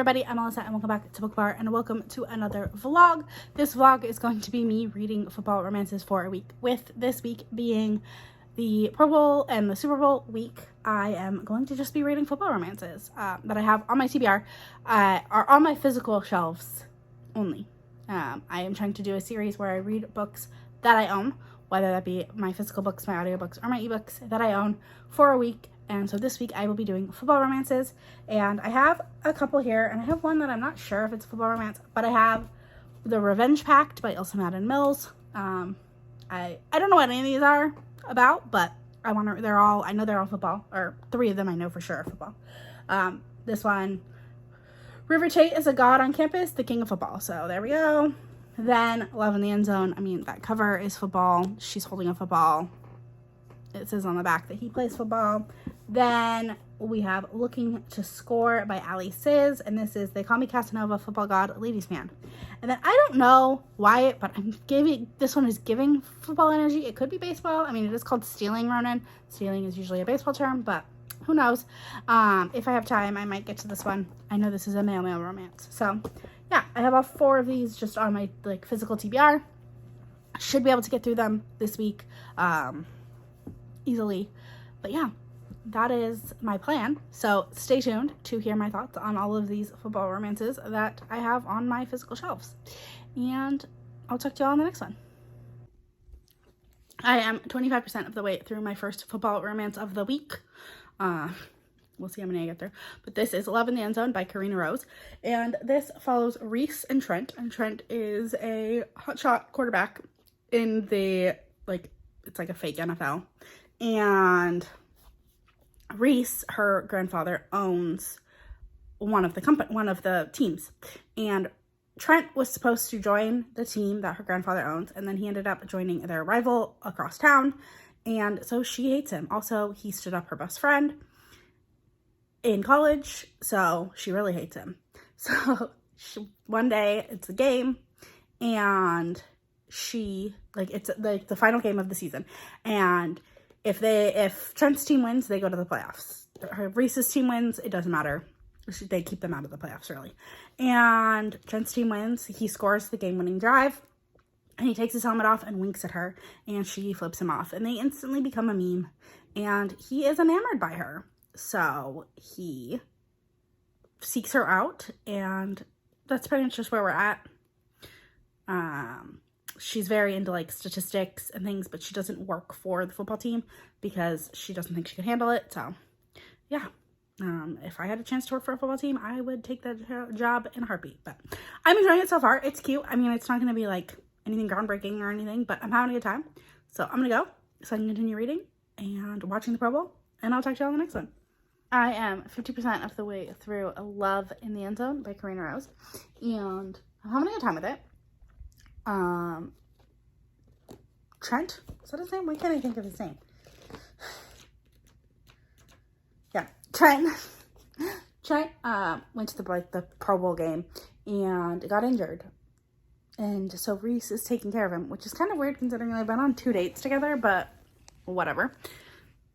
everybody, I'm Ilsa and welcome back to Book Bar and welcome to another vlog. This vlog is going to be me reading football romances for a week. With this week being the Pro Bowl and the Super Bowl week, I am going to just be reading football romances that I have on my TBR, are on my physical shelves only. I am trying to do a series where I read books that I own, whether that be my physical books, my audiobooks, or my ebooks that I own for a week. And so this week I will be doing football romances, and I have a couple here, and I have one that I'm not sure if it's a football romance, but I have The Revenge Pact by Ilsa Madden-Mills. I don't know what any of these are about, but I know they're all football, or three of them I know for sure are football. This one, River Tate is a god on campus, the king of football. So there we go. Then Love in the End Zone. I mean, that cover is football. She's holding a football. It says on the back that he plays football. Then we have Looking to Score by Ali Siz, and this is They Call Me Casanova, Football God, Ladies Man. And then I don't know why, but this one is giving football energy. It could be baseball. I mean, it is called Stealing, Ronan. Stealing is usually a baseball term, but who knows? If I have time, I might get to this one. I know this is a male romance. So yeah, I have all four of these just on my physical TBR. I should be able to get through them this week easily. But yeah, that is my plan. So stay tuned to hear my thoughts on all of these football romances that I have on my physical shelves. And I'll talk to y'all on the next one. I am 25% of the way through my first football romance of the week. We'll see how many I get there. But this is Love in the End Zone by Carina. And this follows Reese and Trent. And Trent is a hotshot quarterback in the, it's like a fake NFL. And Reese, her grandfather, owns one of the teams. And Trent was supposed to join the team that her grandfather owns, and then he ended up joining their rival across town. And so she hates him. Also, he stood up her best friend in college, so she really hates him. So one day it's a game, and it's the final game of the season, and if Trent's team wins, they go to the playoffs. Reese's team wins, it doesn't matter. They keep them out of the playoffs, really. And Trent's team wins. He scores the game-winning drive, and he takes his helmet off and winks at her, and she flips him off, and they instantly become a meme. And he is enamored by her, so he seeks her out, and that's pretty much just where we're at. She's very into statistics and things, but she doesn't work for the football team because she doesn't think she can handle it. So yeah, if I had a chance to work for a football team, I would take that job in a heartbeat. But I'm enjoying it so far. It's cute. I mean, it's not going to be anything groundbreaking or anything, but I'm having a good time. So I'm going to go so I can continue reading and watching the Pro Bowl, and I'll talk to you all on the next one. I am 50% of the way through Love in the End Zone by Carina, and I'm having a good time with it. Trent, is that his name? Why can't I think of his name? Yeah, Trent went to the Pro Bowl game and got injured, and so Reese is taking care of him, which is kind of weird considering they've been on 2 dates together, but whatever.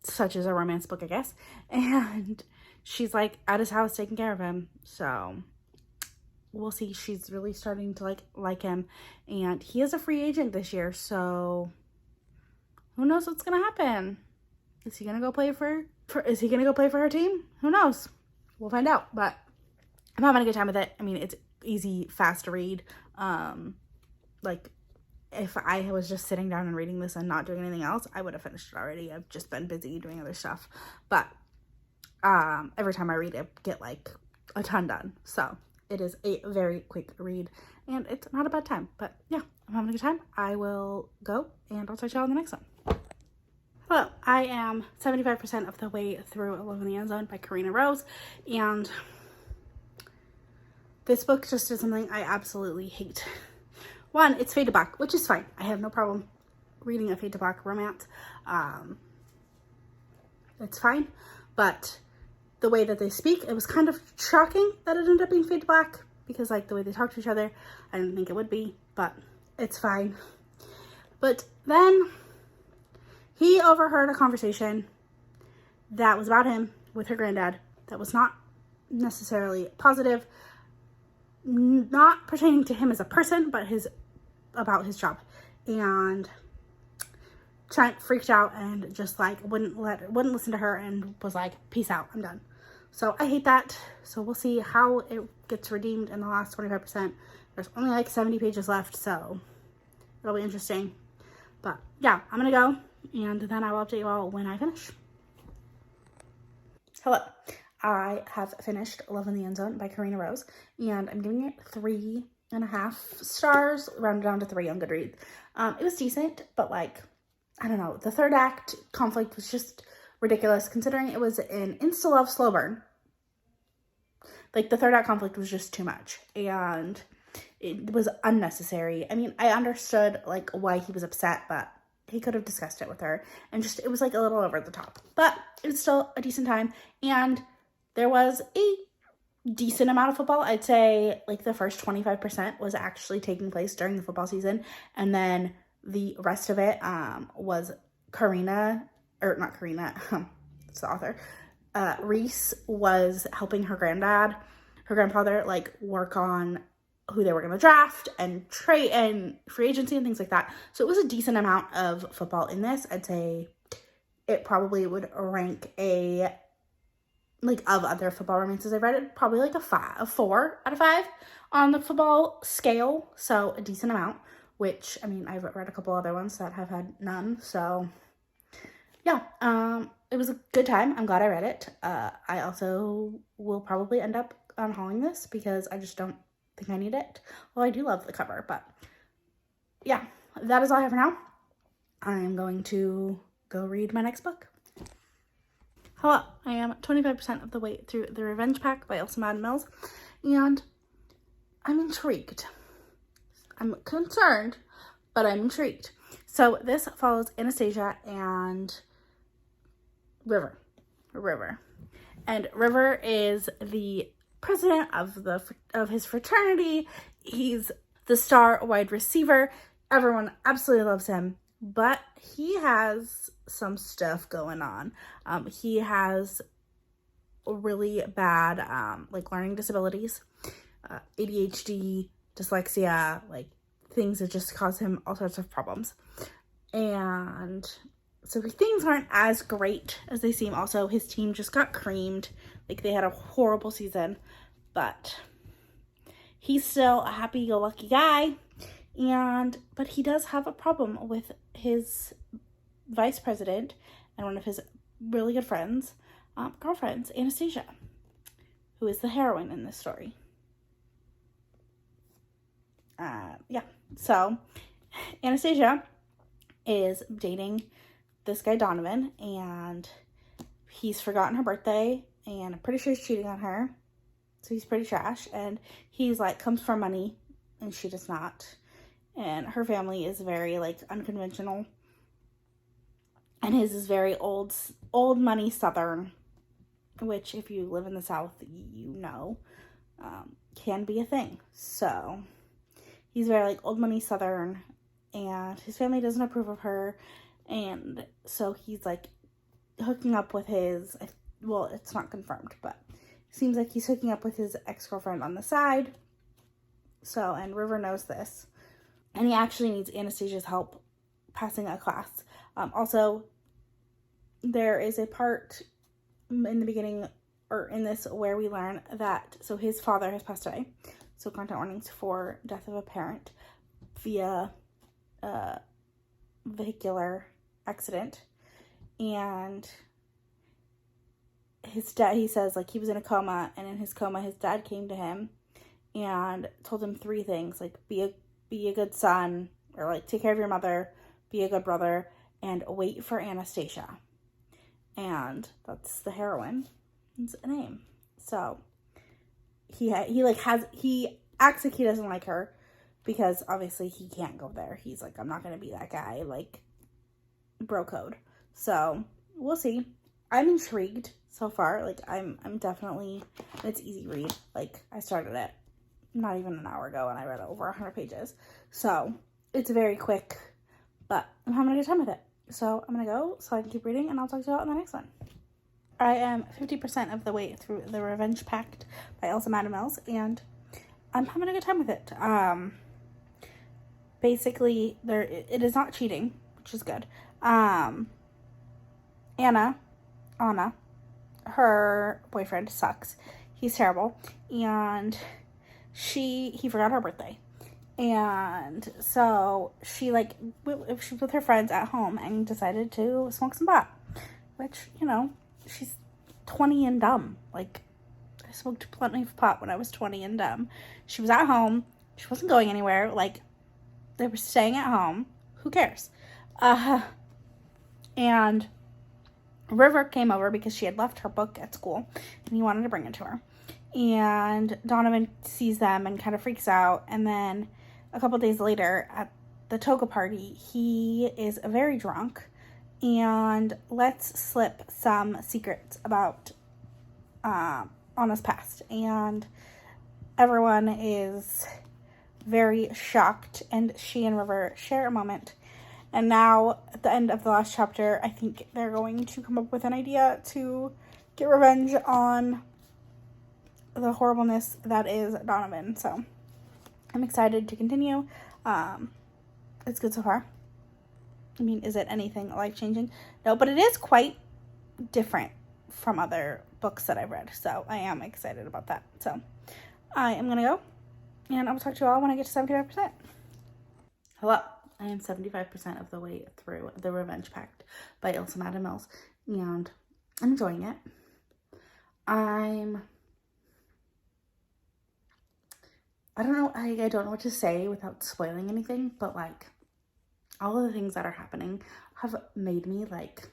Such as a romance book, I guess. And she's at his house taking care of him, so we'll see. She's really starting to like him, and he is a free agent this year, so who knows what's gonna happen? Is he gonna go play for her team? Who knows? We'll find out. But I'm having a good time with it. I mean, it's easy, fast to read. If I was just sitting down and reading this and not doing anything else, I would have finished it already. I've just been busy doing other stuff, but every time I read it, I get a ton done. So it is a very quick read, and it's not a bad time. But yeah, I'm having a good time. I will go, and I'll talk to y'all on the next one. Hello, I am 75% of the way through Love in the End Zone by Carina, and this book just is something I absolutely hate. One, it's fade to black, which is fine. I have no problem reading a fade to black romance. It's fine, but the way that they speak, it was kind of shocking that it ended up being fade to black, because the way they talk to each other, I didn't think it would be, but it's fine. But then he overheard a conversation that was about him with her granddad that was not necessarily positive. not pertaining to him as a person, but about his job. And Trent freaked out and just like wouldn't listen to her and was like, peace out, I'm done. So I hate that. So we'll see how it gets redeemed in the last 25%. There's only like 70 pages left, so it'll be interesting. But yeah, I'm gonna go, and then I will update you all when I finish. Hello. I have finished Love in the End Zone by Carina Rose, and I'm giving it 3.5 stars, rounded down to 3 on Goodreads. It was decent, but like, I don't know, the third act conflict was just ridiculous, considering it was an insta-love slow burn. Like, the third act conflict was just too much, and it was unnecessary. I mean, I understood, like, why he was upset, but he could have discussed it with her, and just, it was, like, a little over the top. But it was still a decent time, and there was a decent amount of football. I'd say, like, the first 25% was actually taking place during the football season, and then the rest of it was Carina, or not Carina, it's the author, Reese was helping her grandfather, like, work on who they were going to draft and trade and free agency and things like that. So it was a decent amount of football in this. I'd say it probably would rank of other football romances I've read, it probably like a 4 out of 5 on the football scale. So a decent amount, which, I mean, I've read a couple other ones that have had none. So yeah, it was a good time. I'm glad I read it. I also will probably end up unhauling this because I just don't think I need it. Well, I do love the cover, but yeah, that is all I have for now. I'm going to go read my next book. Hello, I am 25% of the way through The Revenge Pact by Ilsa Madden-Mills, and I'm intrigued. I'm concerned, but I'm intrigued. So this follows Anastasia and River. And River is the president of his fraternity. He's the star wide receiver. Everyone absolutely loves him, but he has some stuff going on. He has really bad like learning disabilities, ADHD, dyslexia, like things that just cause him all sorts of problems. And so things aren't as great as they seem. Also, his team just got creamed. Like, they had a horrible season, but he's still a happy-go-lucky guy. But he does have a problem with his vice president and one of his really good friends, girlfriends, Anastasia, who is the heroine in this story. Yeah, so Anastasia is dating this guy Donovan, and he's forgotten her birthday, and I'm pretty sure he's cheating on her, so he's pretty trash. And he's like, comes from money, and she does not, and her family is very like unconventional, and his is very old money Southern, which if you live in the South, you know, can be a thing. So he's very like old money Southern, and his family doesn't approve of her. And so he's like hooking up with his, well, it's not confirmed, but it seems like he's hooking up with his ex-girlfriend on the side. So, and River knows this, and he actually needs Anastasia's help passing a class. Also, there is a part in the beginning, or in this, where we learn that, so his father has passed away. So content warnings for death of a parent via vehicular accident. And his dad, he says, like, he was in a coma, and in his coma his dad came to him and told him 3 things, like, be a good son, or like take care of your mother, be a good brother, and wait for Anastasia. And that's the heroine's name. So he acts like he doesn't like her, because obviously he can't go there. He's like, I'm not gonna be that guy, like, bro code. So we'll see. I'm intrigued so far. Like, I'm definitely, it's easy read. Like, I started it not even an hour ago, and I read over 100 pages. So it's very quick, but I'm having a good time with it. So I'm gonna go so I can keep reading, and I'll talk to you all in the next one. I am 50% of the way through The Revenge Pact by Ilsa Madden-Mills, and I'm having a good time with it. Basically, it is not cheating, which is good. Anna, her boyfriend sucks. He's terrible, and he forgot her birthday. And so she was with her friends at home and decided to smoke some pot, which, you know, she's 20 and dumb. Like, I smoked plenty of pot when I was 20 and dumb. She was at home. She wasn't going anywhere. Like, they were staying at home. Who cares? And River came over because she had left her book at school and he wanted to bring it to her. And Donovan sees them and kind of freaks out. And then a couple days later at the toga party, he is very drunk and lets slip some secrets about Anna's past. And everyone is very shocked, and she and River share a moment. And now, at the end of the last chapter, I think they're going to come up with an idea to get revenge on the horribleness that is Donovan. So, I'm excited to continue. It's good so far. I mean, is it anything life-changing? No, but it is quite different from other books that I've read. So, I am excited about that. So, I am going to go, and I will talk to you all when I get to 75%. Hello. I am 75% of the way through The Revenge Pact by Ilsa Madden-Mills, and I'm enjoying it. I don't know, I don't know what to say without spoiling anything, but, like, all of the things that are happening have made me, like,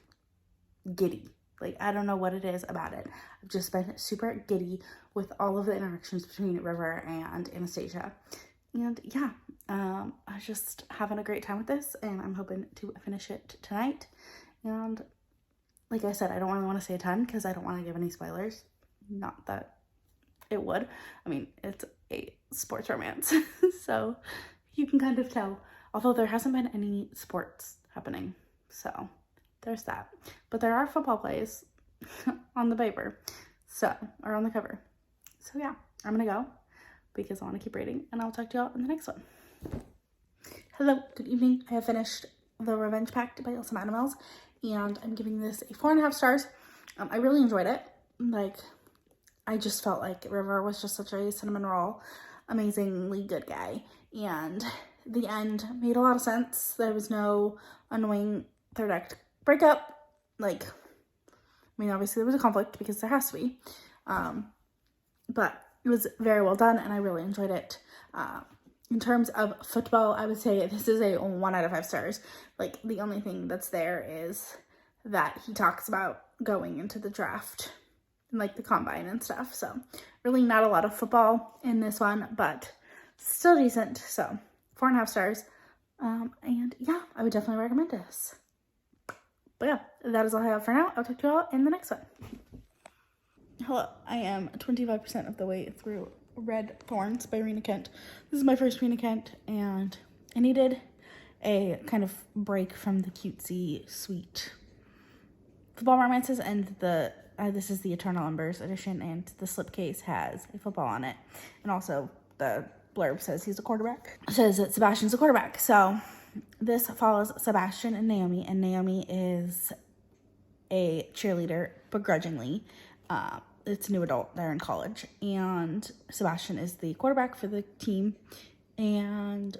giddy. Like, I don't know what it is about it. I've just been super giddy with all of the interactions between River and Anastasia. And yeah, I was just having a great time with this, and I'm hoping to finish it tonight. And like I said, I don't really want to say a ton because I don't want to give any spoilers. Not that it would. I mean, it's a sports romance, so you can kind of tell. Although there hasn't been any sports happening, so there's that. But there are football plays on the paper, or on the cover. So yeah, I'm gonna go because I want to keep reading, and I'll talk to y'all in the next one. Hello, good evening. I have finished The Revenge Pact by Ilsa Madden-Mills, and I'm giving this a 4.5 stars. I really enjoyed it. Like, I just felt like River was just such a cinnamon roll, amazingly good guy, and the end made a lot of sense. There was no annoying third act breakup. Like, I mean, obviously there was a conflict because there has to be, but it was very well done, and I really enjoyed it. In terms of football, I would say this is a 1 out of 5 stars. Like, the only thing that's there is that he talks about going into the draft and, like, the combine and stuff. So, really not a lot of football in this one, but still decent. So, 4.5 stars. And yeah, I would definitely recommend this. But yeah, that is all I have for now. I'll talk to you all in the next one. Hello, I am 25% of the way through Red Thorns by Rina Kent. This is my first Rina Kent, and I needed a kind of break from the cutesy, sweet football romances, and this is the Eternal Embers edition, and the slipcase has a football on it, and also the blurb says he's a quarterback. It says that Sebastian's a quarterback. So this follows Sebastian and Naomi is a cheerleader, begrudgingly. It's a new adult, they're in college, and Sebastian is the quarterback for the team, and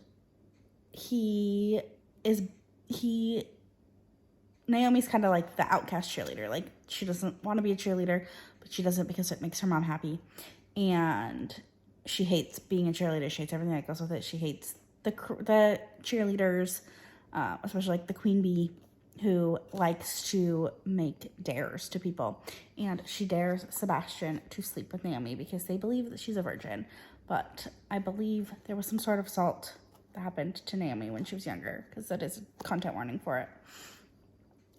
Naomi's kind of like the outcast cheerleader. Like, she doesn't want to be a cheerleader, but she does it because it makes her mom happy, and she hates being a cheerleader. She hates everything that goes with it. She hates the cheerleaders, especially like the queen bee, who likes to make dares to people, and she dares Sebastian to sleep with Naomi because they believe that she's a virgin, but I believe there was some sort of assault that happened to Naomi when she was younger, because that is a content warning for it.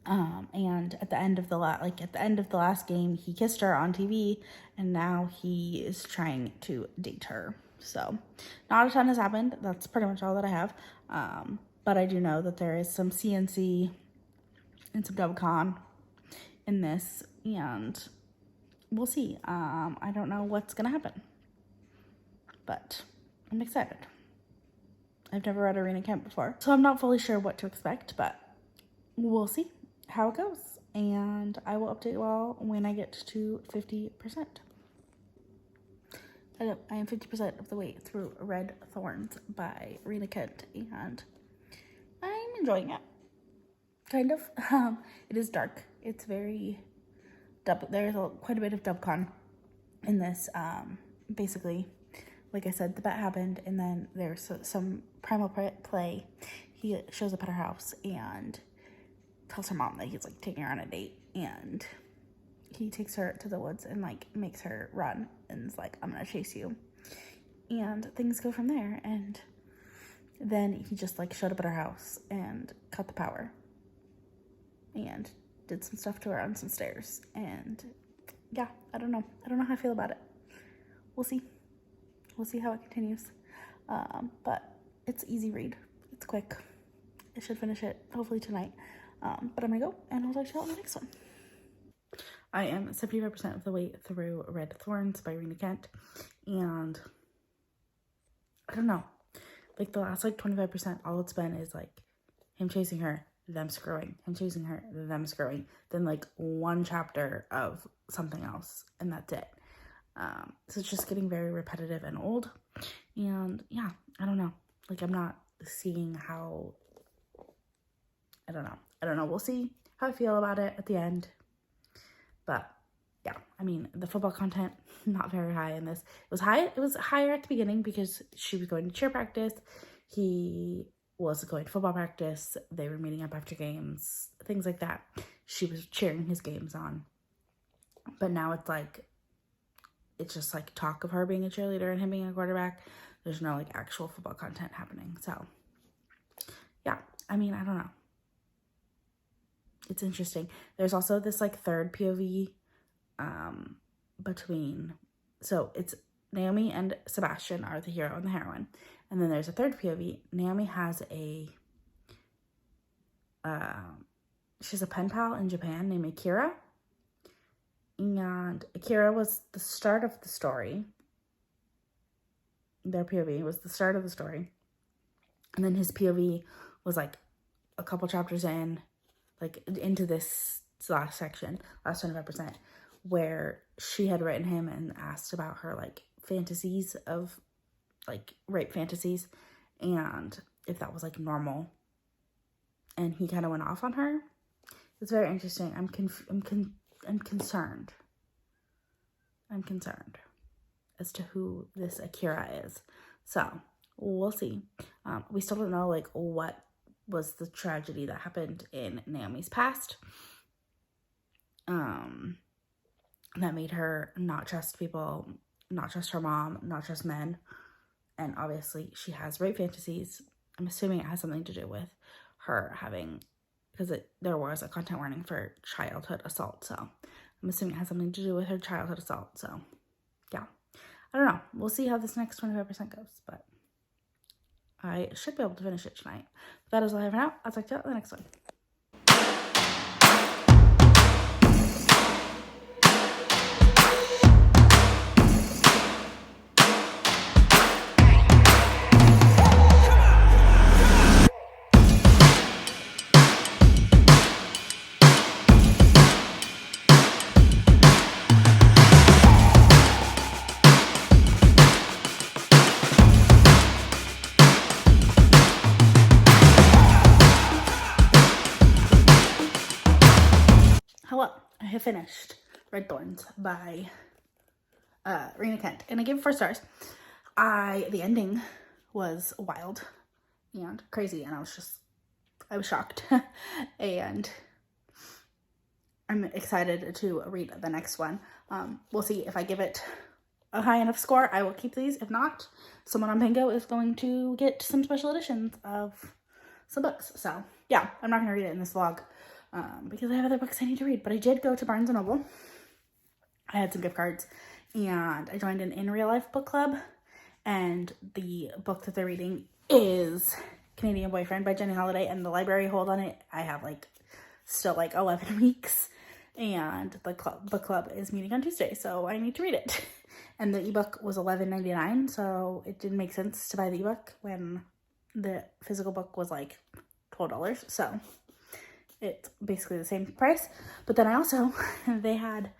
And at the end of the last game, he kissed her on TV, and now he is trying to date her. So not a ton has happened. That's pretty much all that I have. But I do know that there is some CNC and some DubCon in this, and we'll see. I don't know what's gonna happen, but I'm excited. I've never read a Rina Kent before, so I'm not fully sure what to expect, but we'll see how it goes. And I will update you all when I get to 50%. I am 50% of the way through Red Thorns by Rina Kent, and I'm enjoying it. Kind of. It is dark. It's very there's quite a bit of dubcon in this. Basically, like I said, the bet happened, and then there's some primal play. He shows up at her house and tells her mom that he's like taking her on a date, and he takes her to the woods and like makes her run and is like, I'm gonna chase you, and things go from there. And then he just like showed up at her house and cut the power and did some stuff to her on some stairs. And yeah, I don't know how I feel about it. We'll see how it continues. But it's easy read, it's quick. I should finish it hopefully tonight. But I'm gonna go, and I'll talk to you on the next one. I am 75% of the way through Red Thorns by Rina Kent, and I don't know, like the last like 25%, all it's been is like him chasing her, them screwing, him chasing her, them screwing, then like one chapter of something else, and that's it. So it's just getting very repetitive and old, and yeah, I don't know, like I'm not seeing how, I don't know, we'll see how I feel about it at the end. But yeah, I mean, the football content, not very high in this. It was higher at the beginning because she was going to cheer practice, he was going to football practice, they were meeting up after games, things like that. She was cheering his games on. But now it's just like talk of her being a cheerleader and him being a quarterback. There's no like actual football content happening. So yeah, I mean, I don't know. It's interesting. There's also this like third POV so it's Naomi and Sebastian are the hero and the heroine. And then there's a third POV. Naomi has she has a pen pal in Japan named Akira. And Akira was the start of the story. Their POV was the start of the story. And then his POV was like a couple chapters in, like into this last section, last 25%, where she had written him and asked about her like fantasies of like rape fantasies and if that was like normal, and he kind of went off on her. It's very interesting. I'm concerned as to who this Akira is. So we'll see. We still don't know like what was the tragedy that happened in Naomi's past that made her not trust people, not trust her mom, not trust men. And obviously she has rape fantasies. I'm assuming it has something to do with her having, because there was a content warning for childhood assault, so I'm assuming it has something to do with her childhood assault. So yeah, I don't know, we'll see how this next 25% goes, but I should be able to finish it tonight. But that is all I have for now. I'll talk to you on the next one. Hello, I have finished Red Thorns by Rina Kent, and I gave it 4 stars. The ending was wild and crazy, and I was shocked. And I'm excited to read the next one. We'll see if I give it a high enough score. I will keep these. If not, someone on Bingo is going to get some special editions of some books. So yeah, I'm not going to read it in this vlog because I have other books I need to read. But I did go to Barnes & Noble. I had some gift cards, and I joined an in real life book club. And the book that they're reading is Canadian Boyfriend by Jenny Holiday, and the library hold on it, I have still 11 weeks, and the book club is meeting on Tuesday, so I need to read it. and the ebook was $11.99, so it didn't make sense to buy the ebook when the physical book was like $12. So it's basically the same price. But then I also, they had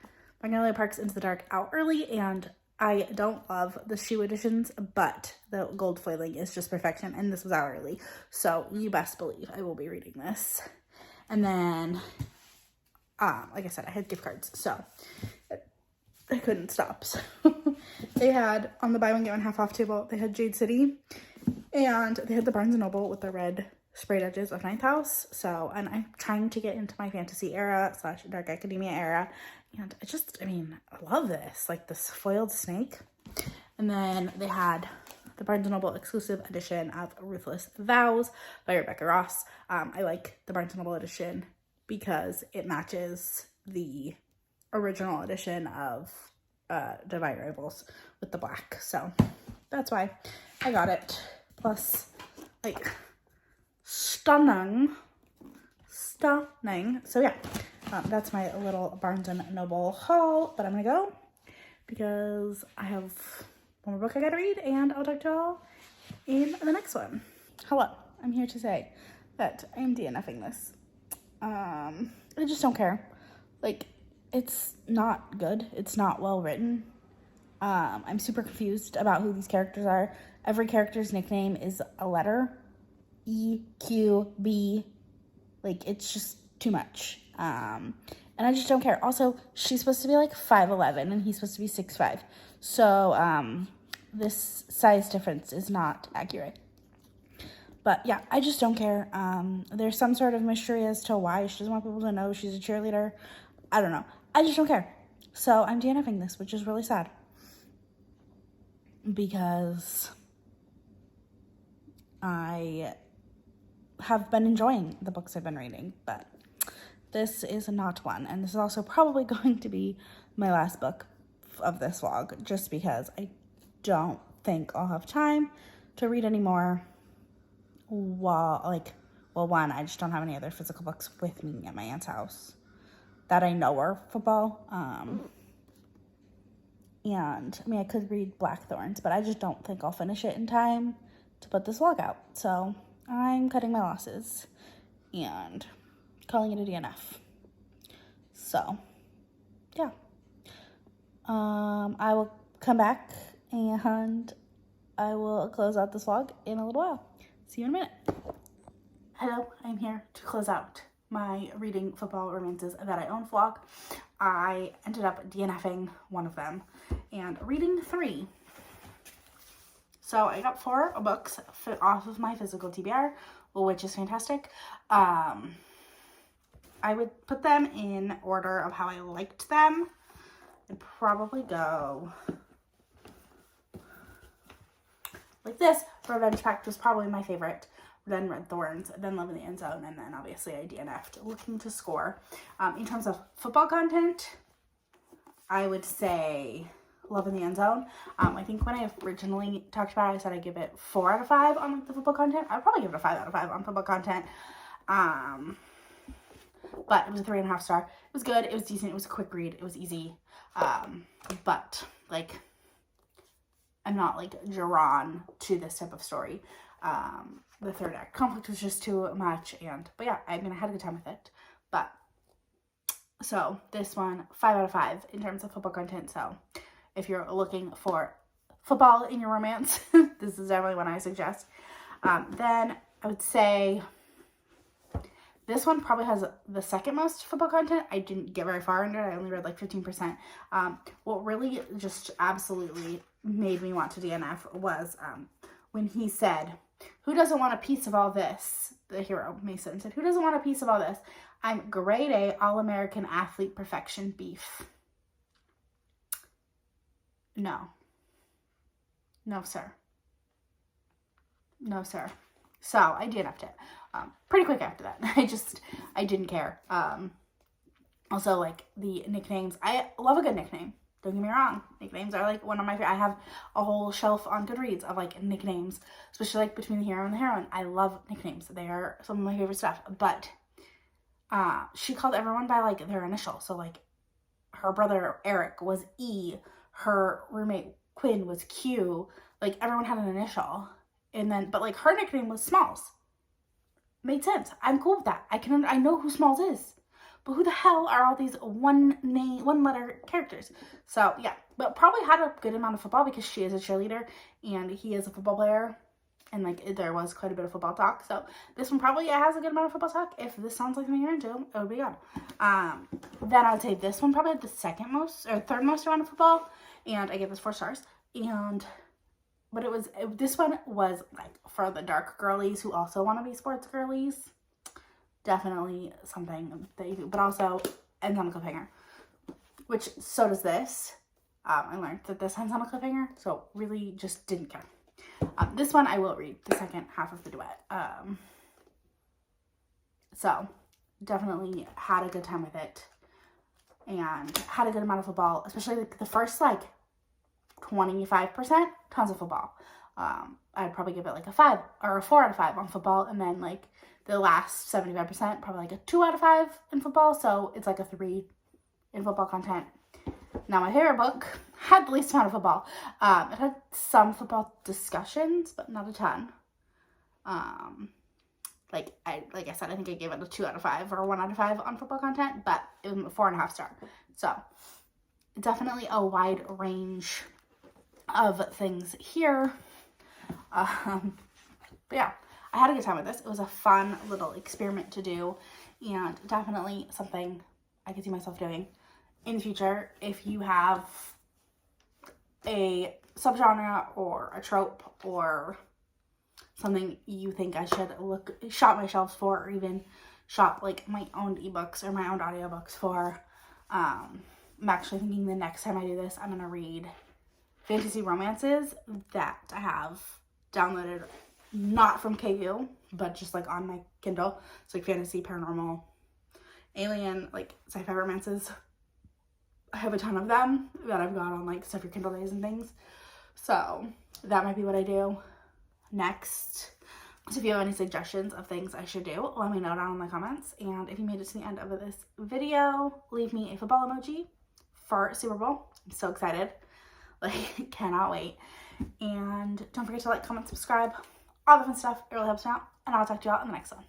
Magnolia Park's Into the Dark out early, and I don't love the shoe editions, but the gold foiling is just perfection, and this was out early. So you best believe I will be reading this. And then, like I said, I had gift cards, so I couldn't stop. So they had, on the buy one get one half off table, they had Jade City, and they had the Barnes & Noble with the red sprayed edges of Ninth House. So, and I'm trying to get into my fantasy era / dark academia era, and I love this, like this foiled snake. And then they had the Barnes & Noble exclusive edition of Ruthless Vows by Rebecca Ross. I like the Barnes & Noble edition because it matches the original edition of Divine Rivals with the black. So that's why I got it. Plus, like, stunning. So yeah, that's my little Barnes & Noble haul. But I'm gonna go because I have one more book I gotta read, and I'll talk to y'all in the next one. Hello, I'm here to say that I am DNFing this. I just don't care. Like, it's not good. It's not well written. I'm super confused about who these characters are. Every character's nickname is a letter. E, Q, B. Like, it's just too much. And I just don't care. Also, she's supposed to be like 5'11", and he's supposed to be 6'5". So, this size difference is not accurate. But yeah, I just don't care. There's some sort of mystery as to why she doesn't want people to know she's a cheerleader. I don't know. I just don't care. So I'm DNFing this, which is really sad. Because I have been enjoying the books I've been reading. But this is not one. And this is also probably going to be my last book of this vlog. Just because I don't think I'll have time to read anymore. Well, one, I just don't have any other physical books with me at my aunt's house that I know are football. And I could read Black Thorns, but I just don't think I'll finish it in time to put this vlog out. So I'm cutting my losses and calling it a DNF. So yeah, I will come back and I will close out this vlog in a little while. See you in a minute. Hello, I'm here to close out my reading football romances that I own vlog. I ended up DNFing one of them and reading 3. So I got 4 books off of my physical TBR, which is fantastic. I would put them in order of how I liked them. I'd probably go like this. Revenge Pact was probably my favorite, then Red Thorns, then Love in the End Zone, and then obviously I DNF'd looking to score. In terms of football content, I would say Love in the End Zone. I think when I originally talked about it, I said I'd give it 4 out of 5 on the football content. I'd probably give it a 5 out of 5 on football content. But it was a 3.5 star. It was good. It was decent. It was a quick read. It was easy. But like, I'm not like drawn to this type of story. The third act conflict was just too much, but yeah, I had a good time with it. But so this one, 5 out of 5 in terms of football content. So if you're looking for football in your romance, this is definitely one I suggest. Then I would say this one probably has the second most football content. I didn't get very far into it. I only read like 15%. What really just absolutely made me want to DNF was when he said, "Who doesn't want a piece of all this?" The hero, Mason, said, "Who doesn't want a piece of all this? I'm grade A, all-American athlete perfection beef." No. No, sir. No, sir. So I DNF'd it. Pretty quick after that. I didn't care. Also, like, the nicknames. I love a good nickname. Don't get me wrong. Nicknames are, like, one of my favorite. I have a whole shelf on Goodreads of, like, nicknames. Especially, like, between the hero and the heroine. I love nicknames. They are some of my favorite stuff. But she called everyone by, like, their initial. So, like, her brother Eric was E. her roommate Quinn was Q, like everyone had an initial. And then, but like her nickname was Smalls. Made sense. I'm cool with that. I know who Smalls is. But who the hell are all these one letter characters? So yeah, but probably had a good amount of football because she is a cheerleader and he is a football player. And like there was quite a bit of football talk. So this one probably has a good amount of football talk. If this sounds like something you're into, it would be good. Then I would say this one probably had the third most amount of football. And I gave this 4 stars. But this one was like for the dark girlies who also want to be sports girlies. Definitely something that you do, but also ends on a cliffhanger, which so does this. I learned that this ends on a cliffhanger, so really just didn't care. This one I will read the second half of the duet. So definitely had a good time with it and had a good amount of football, especially like the first like 25%, tons of football. I'd probably give it like a 5 or a 4 out of 5 on football, and then like the last 75%, probably like a 2 out of 5 in football, so it's like a 3 in football content. Now, my favorite book had the least amount of football. It had some football discussions, but not a ton. Like I said, I think I gave it a 2 out of 5 or a 1 out of 5 on football content, but it was a 4.5 star. So, definitely a wide range of things here. But yeah, I had a good time with this. It was a fun little experiment to do, and definitely something I could see myself doing in the future. If you have a subgenre or a trope or something you think I should shop my shelves for, or even shop like my own ebooks or my own audiobooks for, I'm actually thinking the next time I do this, I'm going to read fantasy romances that I have downloaded, not from KU, but just like on my Kindle. It's like fantasy, paranormal, alien, like sci-fi romances. I have a ton of them that I've got on like Stuff Your Kindle Days and things. So that might be what I do next. So if you have any suggestions of things I should do, let me know down in the comments. And if you made it to the end of this video, leave me a football emoji for Super Bowl. I'm so excited. Like, cannot wait. And don't forget to like, comment, subscribe, all the fun stuff. It really helps me out. And I'll talk to y'all in the next one.